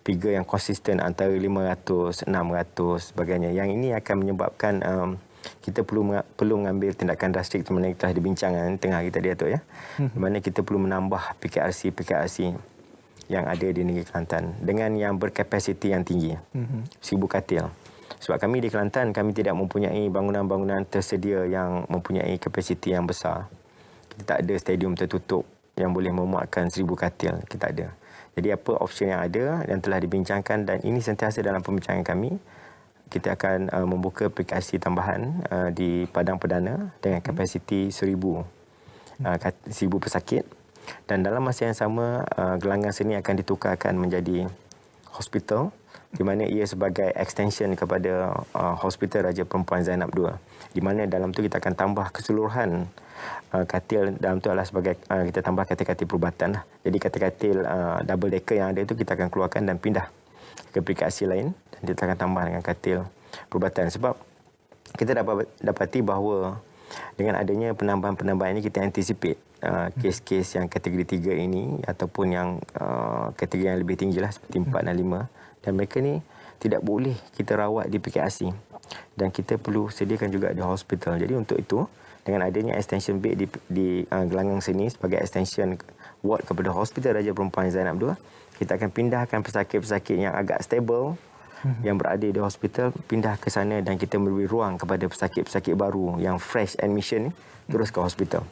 figure yang konsisten antara 500, 600 sebagainya. Yang ini akan menyebabkan kita perlu mengambil tindakan drastik seperti mana telah dibincangkan tengah hari tadi, Datuk, ya. Di mana kita perlu menambah PKRC yang ada di negeri Kelantan dengan yang berkapasiti yang tinggi. 1000 katil. Sebab kami di Kelantan, kami tidak mempunyai bangunan-bangunan tersedia yang mempunyai kapasiti yang besar. Kita tak ada stadium tertutup yang boleh memuatkan 1000 katil. Kita ada. Jadi apa option yang ada dan telah dibincangkan, dan ini sentiasa dalam pembincangan kami, kita akan membuka aplikasi tambahan di Padang Perdana dengan kapasiti 1000 pesakit. Dan dalam masa yang sama, gelanggang seni akan ditukarkan menjadi hospital, di mana ia sebagai extension kepada Hospital Raja Perempuan Zainab II. Di mana dalam tu kita akan tambah keseluruhan katil dalam tu adalah sebagai kita tambah katil-katil perubatan lah. Jadi katil-katil double decker yang ada itu kita akan keluarkan dan pindah ke aplikasi lain, dan kita akan tambah dengan katil perubatan. Sebab kita dapati bahawa dengan adanya penambahan-penambahan ini, kita anticipate kes-kes yang kategori 3 ini ataupun yang kategori yang lebih tinggi lah seperti 4 dan 5, dan mereka ni tidak boleh kita rawat di PKRC dan kita perlu sediakan juga di hospital. Jadi untuk itu, dengan adanya extension bed di gelanggang seni sebagai extension ward kepada Hospital Raja Perempuan Zainab II, kita akan pindahkan pesakit-pesakit yang agak stable yang berada di hospital, pindah ke sana, dan kita memberi ruang kepada pesakit-pesakit baru yang fresh admission terus ke hospital.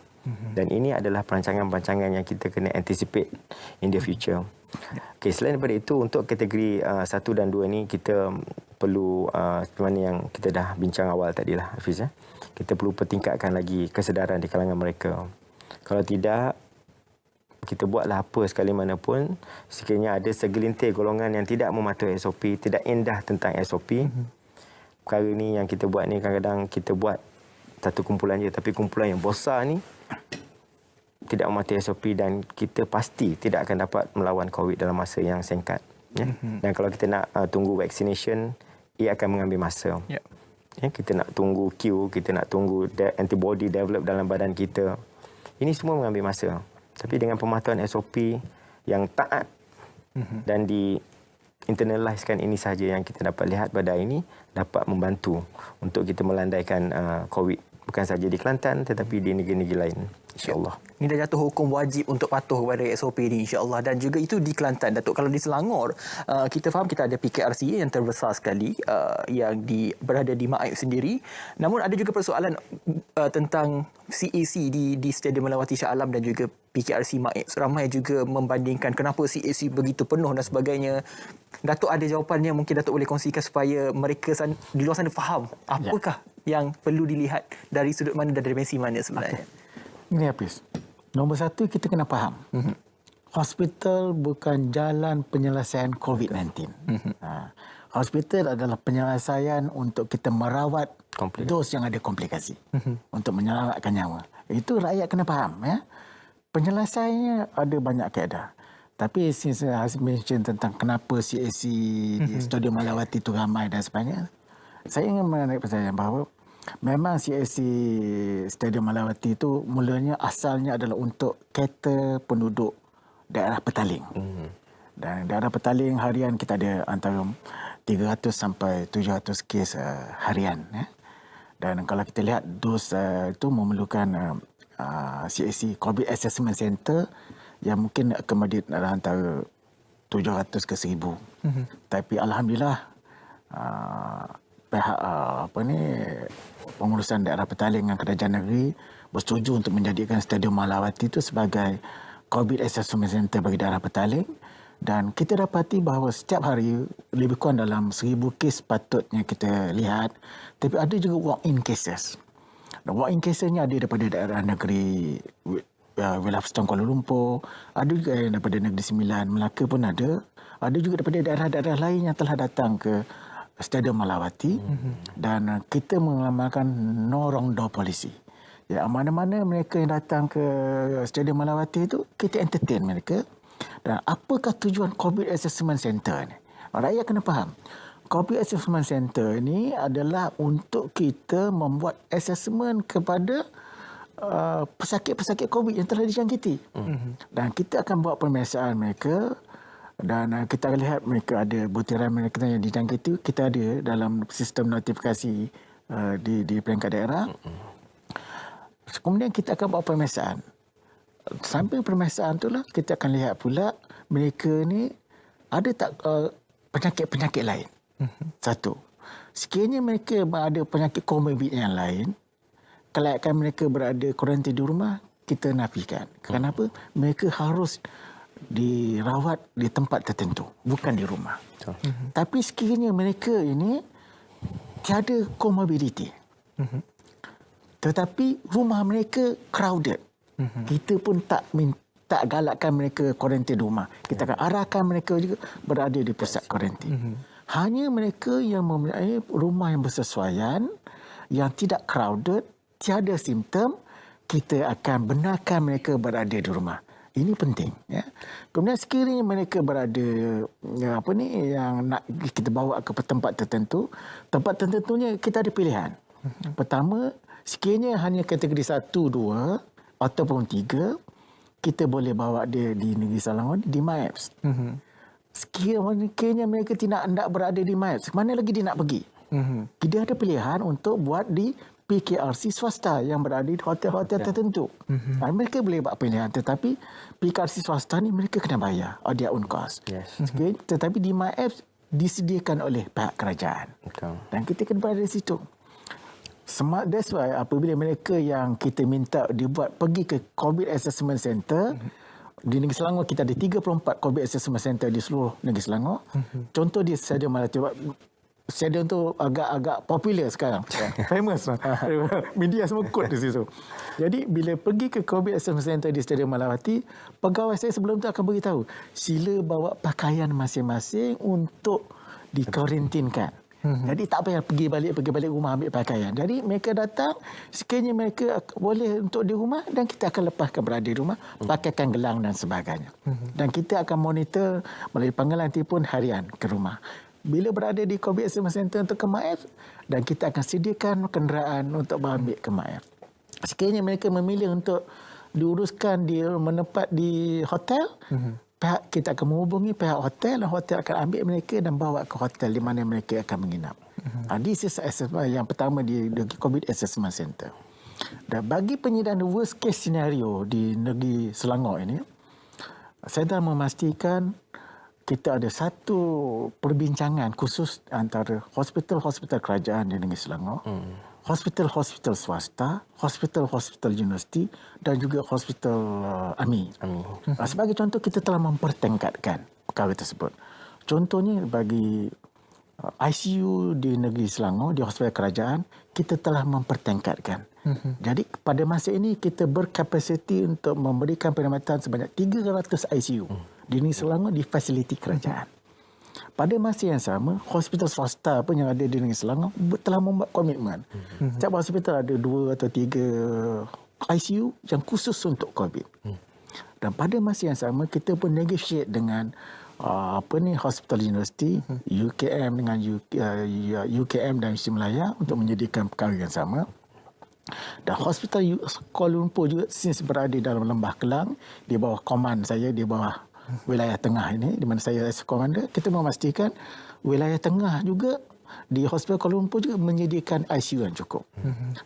Dan ini adalah perancangan-perancangan yang kita kena anticipate in the future. Okay, selain daripada itu, untuk kategori 1 dan 2 ni kita perlu seperti mana yang kita dah bincang awal tadilah, Hafiz, ya. Kita perlu pertingkatkan lagi kesedaran di kalangan mereka. Kalau tidak, kita buatlah apa sekali mana pun, sekiranya ada segelintir golongan yang tidak mematuhi SOP, tidak indah tentang SOP, perkara ni yang kita buat ni kadang-kadang kita buat satu kumpulan je, tapi kumpulan yang besar ni tidak mematuhi SOP dan kita pasti tidak akan dapat melawan COVID dalam masa yang singkat. Ya? Dan kalau kita nak tunggu vaccination, ia akan mengambil masa. Ya, kita nak tunggu queue, kita nak tunggu antibody develop dalam badan kita. Ini semua mengambil masa. Tapi dengan pematuhan SOP yang taat dan di internalisekan, ini sahaja yang kita dapat lihat pada hari ini dapat membantu untuk kita melandaikan COVID. Bukan sahaja di Kelantan tetapi di negeri-negeri lain, insya-Allah. Ini dah jatuh hukum wajib untuk patuh kepada SOP ini, insya-Allah, dan juga itu di Kelantan, Datuk. Kalau di Selangor, kita faham kita ada PKRC yang terbesar sekali yang berada di Maib sendiri. Namun ada juga persoalan tentang CAC di Stadium Melawati Shah Alam dan juga PKRC Maib. Ramai juga membandingkan kenapa CAC begitu penuh dan sebagainya. Datuk ada jawapannya, mungkin Datuk boleh kongsikan supaya mereka di luar sana faham apakah yang perlu dilihat dari sudut mana dan dimensi mana sebenarnya. Ini Hafiz. Nombor satu, kita kena faham. Hospital bukan jalan penyelesaian COVID-19. Hospital adalah penyelesaian untuk kita merawat dos yang ada komplikasi. Untuk menyelamatkan nyawa. Itu rakyat kena faham. Ya? Penyelesaiannya ada banyak kaedah. Tapi saya mention tentang kenapa CAC di Stadium Melawati itu ramai dan sebagainya, Saya ingin menarik pertanyaan bahawa memang CSC Stadium Malawati itu mulanya asalnya adalah untuk cater penduduk daerah Petaling. Dan daerah Petaling harian kita ada antara 300 sampai 700 kes harian. Dan kalau kita lihat dos itu memerlukan CSC COVID Assessment Center yang mungkin accommodate antara 700 ke 1000. Tapi alhamdulillah pihak pengurusan daerah Petaling dengan kerajaan negeri bersetuju untuk menjadikan Stadium Malawati itu sebagai COVID Assessment Center bagi daerah Petaling. Dan kita dapati bahawa setiap hari lebih kurang dalam 1000 kes patutnya kita lihat. Tapi ada juga walk-in cases. Dan walk-in casesnya ada daripada daerah negeri Wilafstone Kuala Lumpur. Ada juga yang daripada Negeri Sembilan Melaka pun ada. Ada juga daripada daerah-daerah lain yang telah datang ke Stadium Malawati. Dan kita mengamalkan no wrong door policy. Ya, mana-mana mereka yang datang ke Stadium Malawati itu, kita entertain mereka. Dan apakah tujuan COVID Assessment Center ni? Rakyat kena faham. COVID Assessment Center ini adalah untuk kita membuat assessment kepada pesakit-pesakit COVID yang telah dijangkiti. Dan kita akan buat pemeriksaan mereka dan kita akan lihat mereka ada butiran mereka yang dijangkiti. Kita ada dalam sistem notifikasi di peringkat daerah. Kemudian kita akan buat pemeriksaan. Sampai pemeriksaan itulah kita akan lihat pula mereka ni ada tak penyakit-penyakit lain. Satu. Sekiranya mereka ada penyakit komorbid yang lain, kelayakan mereka berada kuarantin di rumah, kita nafikan. Kenapa? Mereka harus dirawat di tempat tertentu, bukan di rumah. Tapi sekiranya mereka ini tiada komorbiditi, tetapi rumah mereka crowded, kita pun tak galakkan mereka kuarantin di rumah. Kita akan arahkan mereka juga berada di pusat kuarantin. Hanya mereka yang mempunyai rumah yang bersesuaian, yang tidak crowded, tiada simptom, kita akan benarkan mereka berada di rumah. Ini penting. Ya. Kemudian sekiranya mereka berada yang nak kita bawa ke tempat tertentu, tempat tertentunya kita ada pilihan. Pertama, sekiranya hanya kategori 1, 2 ataupun 3, kita boleh bawa dia di Negeri Selangor di MyApps. Sekiranya mereka tidak hendak berada di MyApps, mana lagi dia nak pergi? Kita ada pilihan untuk buat di PKRC swasta yang berada di hotel-hotel tertentu. Mereka boleh buat pilihan, tetapi PKRC swasta ni mereka kena bayar on their own cost. Okay? Tetapi di MyApps disediakan oleh pihak kerajaan. Dan kita kena berada di situ. That's why apabila mereka yang kita minta dibuat pergi ke COVID Assessment Center, di Negeri Selangor kita ada 34 COVID Assessment Center di seluruh Negeri Selangor. Contoh di Stadium Malawati. Stadium tu agak popular sekarang. Famous. Media semua quote di situ. Jadi bila pergi ke COVID Assessment Center di Stadium Malawati, pegawai saya sebelum tu akan beritahu, sila bawa pakaian masing-masing untuk dikarantinkan. Jadi tak payah pergi balik rumah ambil pakaian. Jadi mereka datang, sekiranya mereka boleh untuk di rumah dan kita akan lepaskan berada di rumah, pakaikan gelang dan sebagainya. Dan kita akan monitor melalui panggilan telefon harian ke rumah. Bila berada di COVID Assessment Center untuk ke MyApps, dan kita akan sediakan kenderaan untuk ambil ke MyApps. Sekiranya mereka memilih untuk diuruskan menempat di hotel, kita akan menghubungi pihak hotel dan hotel akan ambil mereka dan bawa ke hotel di mana mereka akan menginap. This is assessment yang pertama di COVID Assessment Center. Dan bagi penyediaan worst case scenario di Negeri Selangor ini, saya dah memastikan kita ada satu perbincangan khusus antara hospital-hospital kerajaan di Negeri Selangor, hospital-hospital swasta, hospital-hospital universiti dan juga hospital AMI. Sebagai contoh, kita telah mempertingkatkan perkara tersebut. Contohnya bagi ICU di Negeri Selangor, di hospital kerajaan, kita telah mempertingkatkan. Jadi pada masa ini kita berkapasiti untuk memberikan perkhidmatan sebanyak 300 ICU di Negeri Selangor di fasiliti kerajaan. Pada masa yang sama, hospital swasta pun yang ada di Negeri Selangor telah membuat komitmen. Setiap hospital ada 2 atau 3 ICU yang khusus untuk COVID. Dan pada masa yang sama, kita pun negotiate dengan Hospital University, UKM dengan UKM dan Universiti Malaya untuk menyediakan perkara yang sama. Dan Hospital Kuala Lumpur juga since berada dalam Lembah Kelang, di bawah komand saya, di bawah wilayah tengah ini, di mana saya as commander, kita memastikan wilayah tengah juga di Hospital Kuala Lumpur juga menyediakan ICU yang cukup.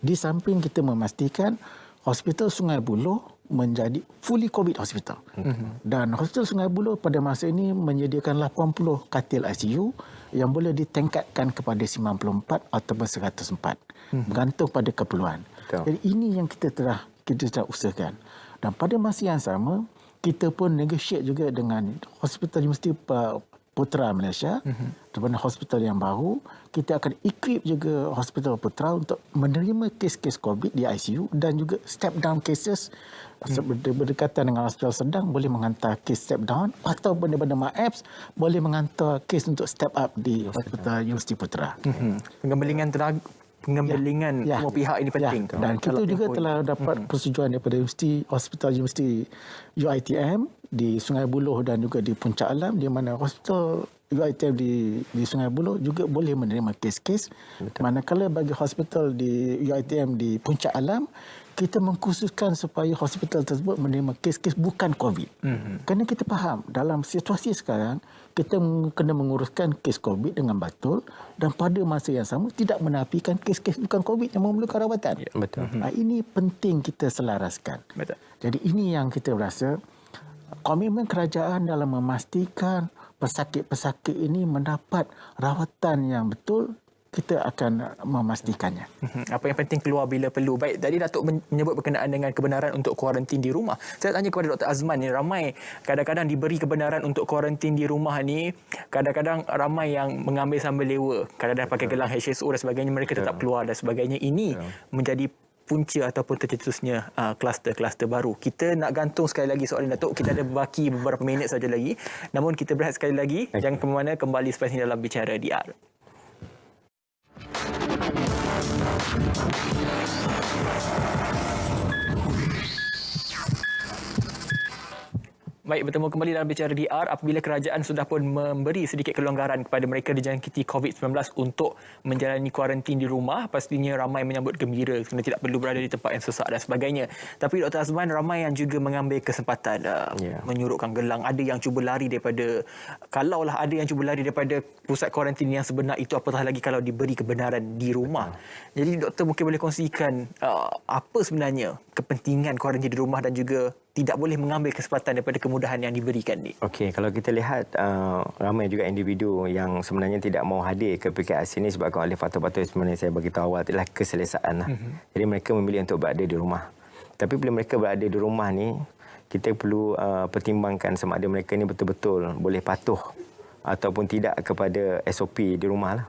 Di samping kita memastikan Hospital Sungai Buloh menjadi fully COVID hospital. Dan Hospital Sungai Buloh pada masa ini menyediakan 80 katil ICU yang boleh ditingkatkan kepada 94 ataupun 104. Bergantung pada keperluan. Betul. Jadi ini yang kita telah usahakan. Dan pada masa yang sama, kita pun negotiate juga dengan Hospital Universiti Putra Malaysia, daripada hospital yang baru, kita akan equip juga Hospital Putra untuk menerima kes-kes COVID di ICU dan juga step down cases berdekatan dengan hospital sedang boleh menghantar kes step down atau benda-benda MAEPS boleh menghantar kes untuk step up di Hospital Universiti Putra. Pengembangan tenaga, pengembangan semua pihak ini penting. Dan kita juga telah dapat persetujuan daripada Hospital Universiti UiTM di Sungai Buloh dan juga di Puncak Alam, di mana Hospital UiTM di Sungai Buloh juga boleh menerima kes-kes. Manakala bagi hospital di UiTM di Puncak Alam, kita mengkhususkan supaya hospital tersebut menerima kes-kes bukan COVID. Kerana kita faham dalam situasi sekarang, kita kena menguruskan kes COVID dengan betul dan pada masa yang sama tidak menafikan kes-kes bukan COVID yang memerlukan rawatan. Ya, betul. Ini penting kita selaraskan. Betul. Jadi ini yang kita rasa komitmen kerajaan dalam memastikan pesakit-pesakit ini mendapat rawatan yang betul, kita akan memastikannya. Apa yang penting keluar bila perlu. Baik, tadi Datuk menyebut berkenaan dengan kebenaran untuk kuarantin di rumah. Saya tanya kepada Dr. Azman ni, ramai kadang-kadang diberi kebenaran untuk kuarantin di rumah ni, kadang-kadang ramai yang mengambil sambil lewa. Kadang-kadang pakai gelang HSO dan sebagainya, mereka tetap keluar dan sebagainya. Ini menjadi punca ataupun tercetusnya kluster-kluster baru. Kita nak gantung sekali lagi soalan Datuk. Kita ada baki beberapa minit saja lagi. Namun kita berehat sekali lagi. Jangan ke mana, kembali selepas ini dalam Bicara DR. Baik, bertemu kembali dalam Bicara DR. Apabila kerajaan sudah pun memberi sedikit kelonggaran kepada mereka dijangkiti COVID-19 untuk menjalani kuarantin di rumah, pastinya ramai menyambut gembira kerana tidak perlu berada di tempat yang sesak dan sebagainya. Tapi Dr. Azman, ramai yang juga mengambil kesempatan menyurutkan gelang. Ada yang cuba lari daripada, kalaulah ada yang cuba lari daripada pusat kuarantin yang sebenar itu, apatah lagi kalau diberi kebenaran di rumah. Jadi doktor mungkin boleh kongsikan apa sebenarnya kepentingan kuarantin di rumah dan juga tidak boleh mengambil kesempatan daripada kemudahan yang diberikan ni. Okey, kalau kita lihat ramai juga individu yang sebenarnya tidak mau hadir ke PKS ini sebabkan oleh faktor-faktor sebenarnya saya beritahu awal adalah keselesaan. Jadi mereka memilih untuk berada di rumah. Tapi bila mereka berada di rumah ni, kita perlu pertimbangkan sama ada mereka ni betul-betul boleh patuh ataupun tidak kepada SOP di rumah lah.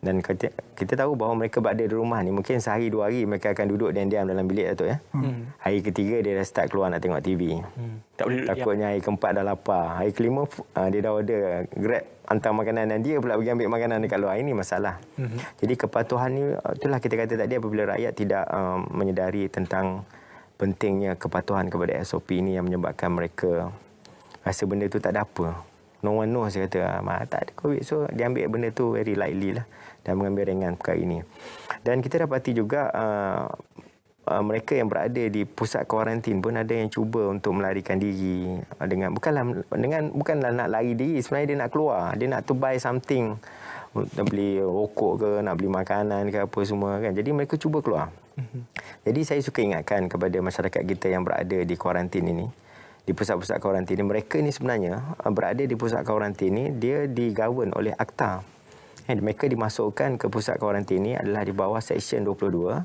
Dan kita tahu bahawa mereka berada di rumah ni mungkin sehari dua hari mereka akan duduk diam-diam dalam bilik Datuk ya. Hari ketiga dia dah start keluar nak tengok TV. Tak boleh Takutnya hari keempat dah lapar. Hari kelima dia dah order Grab hantar makanan dan dia pula pergi ambil makanan dekat luar. Ini masalah. Jadi kepatuhan ni itulah kita kata tadi apabila rakyat tidak menyedari tentang pentingnya kepatuhan kepada SOP ini yang menyebabkan mereka rasa benda tu tak ada apa. No one knows, saya kata tak ada COVID, so dia ambil benda tu very lightly lah dan mengambil ringan perkara ini. Dan kita dapati juga mereka yang berada di pusat kuarantin pun ada yang cuba untuk melarikan diri dengan bukanlah nak lari diri, sebenarnya dia nak keluar, dia nak to buy something, nak beli rokok ke, nak beli makanan ke apa semua kan. Jadi mereka cuba keluar. Jadi saya suka ingatkan kepada masyarakat kita yang berada di kuarantin ini, di pusat-pusat kuarantin ini, mereka ni sebenarnya berada di pusat kuarantin ini, dia digawen oleh Akta. Mereka dimasukkan ke pusat kuarantin ini adalah di bawah Seksyen 22,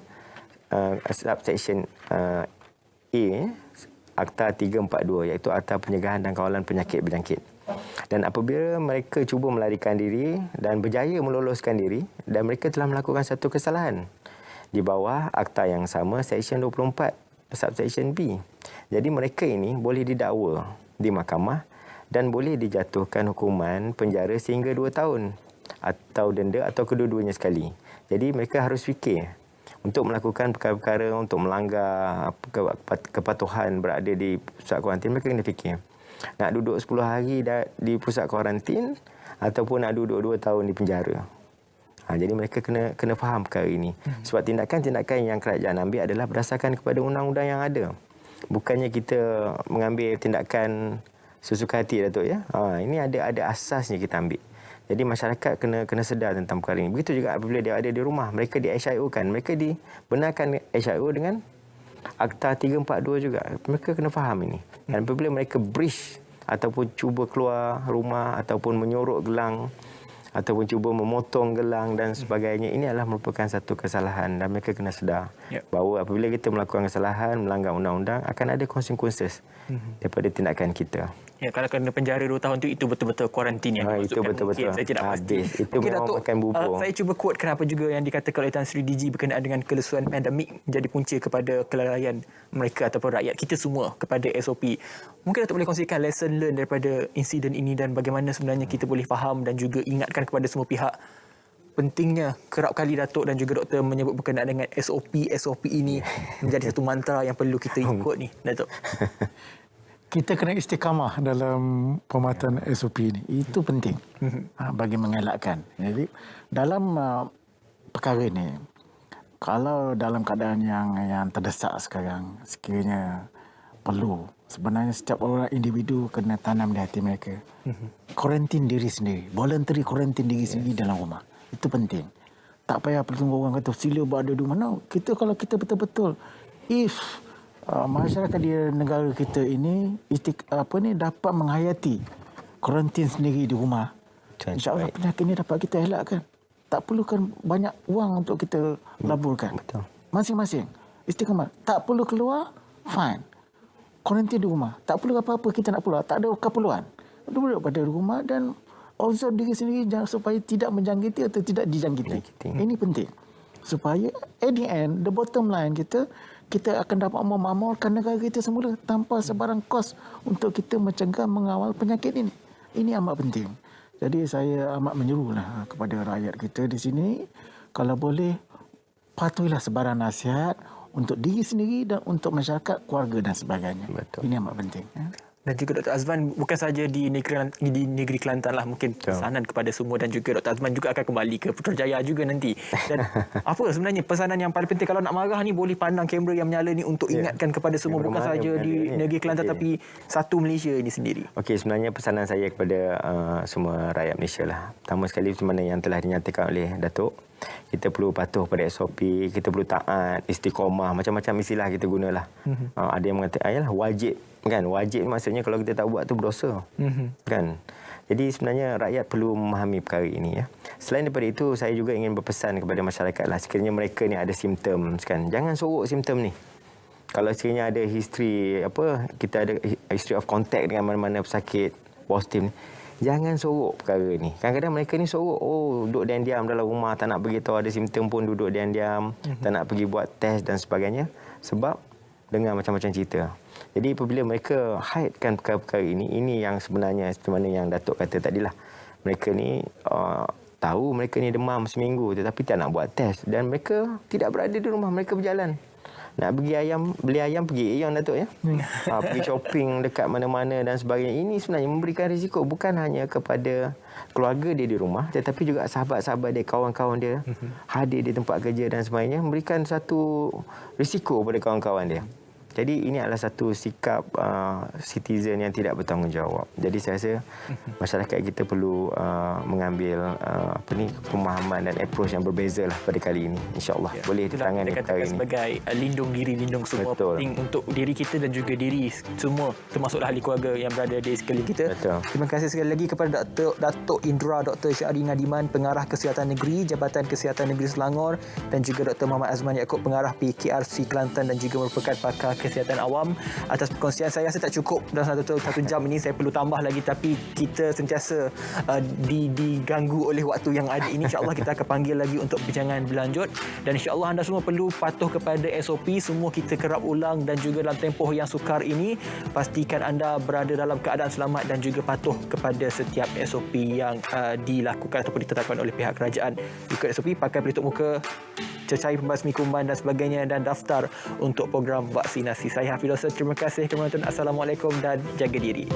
subsection A, Akta 342, iaitu Akta Pencegahan dan Kawalan Penyakit Berjangkit. Dan apabila mereka cuba melarikan diri dan berjaya meloloskan diri, dan mereka telah melakukan satu kesalahan di bawah Akta yang sama, Seksyen 24, subsection B. Jadi mereka ini boleh didakwa di mahkamah dan boleh dijatuhkan hukuman penjara sehingga 2 tahun atau denda atau kedua-duanya sekali. Jadi mereka harus fikir untuk melakukan perkara-perkara untuk melanggar kepatuhan berada di pusat kuarantin, mereka kena fikir. Nak duduk 10 hari di pusat kuarantin ataupun nak duduk 2 tahun di penjara. Jadi mereka kena faham perkara ini. Sebab tindakan-tindakan yang kerajaan ambil adalah berdasarkan kepada undang-undang yang ada. Bukannya kita mengambil tindakan sesuka hati, Datuk, ya. Ini ada asasnya kita ambil. Jadi masyarakat kena sedar tentang perkara ini. Begitu juga apabila dia ada di rumah, mereka di HIO kan, mereka dibenarkan HIO dengan Akta 342 juga. Mereka kena faham ini. Dan apabila mereka breach ataupun cuba keluar rumah ataupun menyorok gelang ataupun cuba memotong gelang dan sebagainya, ini adalah merupakan satu kesalahan dan mereka kena sedar bahawa apabila kita melakukan kesalahan, melanggar undang-undang, akan ada konsekuensi daripada tindakan kita. Ya, kalau kena penjara 2 tahun itu betul-betul kuarantin yang itu betul-betul. Saya tidak pasti. Itu memang Datuk, makan bubur. saya cuba quote kenapa juga yang dikatakan oleh Tan Sri DG berkenaan dengan kelesuan pandemik menjadi punca kepada kelalaian mereka ataupun rakyat kita semua kepada SOP. Mungkin Datuk boleh kongsikan lesson learn daripada insiden ini dan bagaimana sebenarnya kita boleh faham dan juga ingatkan kepada semua pihak pentingnya. Kerap kali Datuk dan juga doktor menyebut berkenaan dengan SOP ini menjadi satu mantra yang perlu kita ikut ni, Datuk. Kita kena istiqamah dalam pematuhan SOP ini. Itu penting bagi mengelakkan. Jadi dalam perkara ini, kalau dalam keadaan yang terdesak sekarang, sekiranya perlu, sebenarnya setiap orang individu kena tanam di hati mereka. Kuarantin diri sendiri. Voluntary kuarantin diri sendiri dalam rumah. Itu penting. Tak payah tunggu orang kata sila berada di mana. Kalau kita betul-betul, if masyarakat di negara kita ini dapat menghayati kuarantin sendiri di rumah, insya-Allah penyakit ini dapat kita elakkan. Tak perlukan banyak wang untuk kita laburkan. Betul. Masing-masing istiqamah. Tak perlu keluar, fine. Kuarantin di rumah. Tak perlu apa-apa kita nak keluar. Tak ada keperluan. Duduk pada rumah dan observe diri sendiri supaya tidak menjangkiti atau tidak dijangkiti. Ini penting. Supaya at the end, the bottom line kita akan dapat memakmurkan negara kita semula tanpa sebarang kos untuk kita mencegah, mengawal penyakit ini. Ini amat penting. Jadi saya amat menyuruhlah kepada rakyat kita di sini, kalau boleh patuhilah sebarang nasihat untuk diri sendiri dan untuk masyarakat, keluarga dan sebagainya. Betul. Ini amat penting. Dan juga Dr. Azman bukan saja di negeri Kelantan lah, mungkin pesanan kepada semua, dan juga Dr. Azman juga akan kembali ke Putrajaya juga nanti. Dan apa sebenarnya pesanan yang paling penting, kalau nak marah ni boleh pandang kamera yang menyala ni untuk ingatkan kepada semua, bukan saja di negeri Kelantan tapi satu Malaysia ini sendiri. Okey, sebenarnya pesanan saya kepada semua rakyat Malaysia lah. Pertama sekali, macam mana yang telah dinyatakan oleh Datuk, kita perlu patuh pada SOP, kita perlu taat, istiqamah, macam-macam istilah kita gunalah. Ada yang mengatakan ayalah wajib, kan? Wajib maksudnya kalau kita tak buat tu berdosa. Kan? Jadi sebenarnya rakyat perlu memahami perkara ini, ya. Selain daripada itu, saya juga ingin berpesan kepada masyarakat lah, sekiranya mereka ni ada simptom, kan, jangan sorok simptom ni. Kalau sekiranya ada history kita ada history of contact dengan mana-mana pesakit positif ni, jangan sorok perkara ni. Kadang-kadang mereka ni sorok, duduk diam-diam dalam rumah, tak nak beritahu ada simptom pun duduk diam-diam, tak nak pergi buat test dan sebagainya, sebab dengar macam-macam cerita. Jadi apabila mereka hidekan perkara-perkara ini yang sebenarnya seperti mana yang Datuk kata tadilah. Mereka ni tahu mereka ni demam seminggu tetapi tak nak buat test, dan mereka tidak berada di rumah, mereka berjalan. Nak beli ayam pergi Aeon, Datuk, ya. Pergi shopping dekat mana-mana dan sebagainya. Ini sebenarnya memberikan risiko bukan hanya kepada keluarga dia di rumah, tetapi juga sahabat-sahabat dia, kawan-kawan dia hadir di tempat kerja dan sebagainya, memberikan satu risiko kepada kawan-kawan dia. Jadi ini adalah satu sikap citizen yang tidak bertanggungjawab. Jadi saya rasa masyarakat kita perlu mengambil pemahaman dan approach yang berbeza lah pada kali ini. InsyaAllah boleh ditangani perkara ini. Sebagai lindung diri, lindung semua. Betul. Penting untuk diri kita dan juga diri semua, termasuklah ahli keluarga yang berada di sekeliling kita. Betul. Terima kasih sekali lagi kepada Datuk Indra Dr. Syahri Ngadiman, Pengarah Kesihatan Negeri, Jabatan Kesihatan Negeri Selangor, dan juga Dr. Muhammad Azman Yaakob, Pengarah PKRC Kelantan dan juga merupakan pakar kesihatan awam, atas perkongsian. Saya rasa tak cukup dalam satu jam ini, saya perlu tambah lagi, tapi kita sentiasa diganggu oleh waktu yang ada ini. InsyaAllah kita akan panggil lagi untuk perbincangan berlanjut, dan insyaAllah anda semua perlu patuh kepada SOP. Semua kita kerap ulang, dan juga dalam tempoh yang sukar ini pastikan anda berada dalam keadaan selamat dan juga patuh kepada setiap SOP yang dilakukan ataupun ditetapkan oleh pihak kerajaan. Ikut SOP, pakai pelitup muka, cecair pembasmi kuman dan sebagainya dan daftar untuk program vaksinasi. Saya Hafidh Losa, terima kasih kepada penonton. Assalamualaikum dan jaga diri.